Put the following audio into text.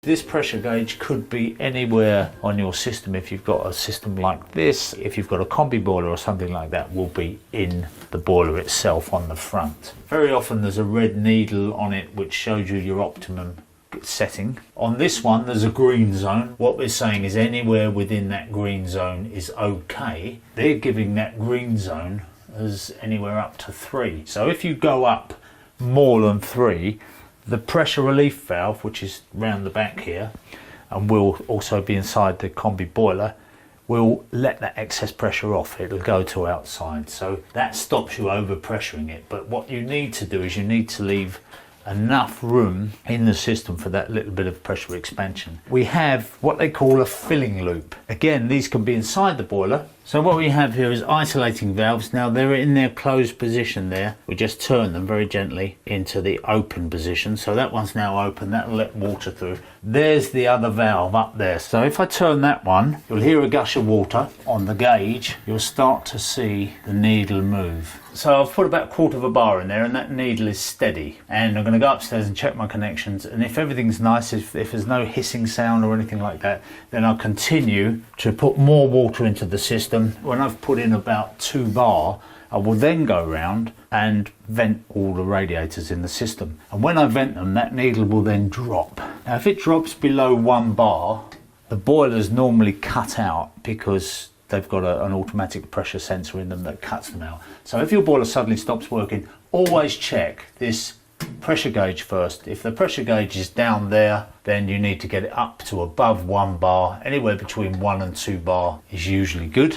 This pressure gauge could be anywhere on your system. If you've got a system like this, if you've got a combi boiler or something like that, will be in the boiler itself on the front. Very often there's a red needle on it which shows you your optimum setting. On this one there's a green zone. What we're saying is anywhere within that green zone is okay. They're giving that green zone as anywhere up to 3. So if you go up more than 3, the pressure relief valve, which is round the back here and will also be inside the combi boiler, will let that excess pressure off. It'll go to outside, so that stops you over pressuring it. But what you need to do is you need to leave enough room in the system for that little bit of pressure expansion. We have what they call a filling loop. Again, these can be inside the boiler. So what we have here is isolating valves. Now they're in their closed position there. We just turn them very gently into the open position. So that one's now open, that'll let water through. There's the other valve up there. So if I turn that one, you'll hear a gush of water on the gauge. You'll start to see the needle move. So I've put about 1/4 of a bar in there and that needle is steady. And I'm going to go upstairs and check my connections, and if everything's nice, if there's no hissing sound or anything like that, then I'll continue to put more water into the system. When I've put in about 2 bar, I will then go around and vent all the radiators in the system. And when I vent them, that needle will then drop. Now if it drops below 1 bar, the boiler's normally cut out because they've got an automatic pressure sensor in them that cuts them out. So if your boiler suddenly stops working, always check this pressure gauge first. If the pressure gauge is down there, then you need to get it up to above 1 bar. Anywhere between 1 and 2 bar is usually good.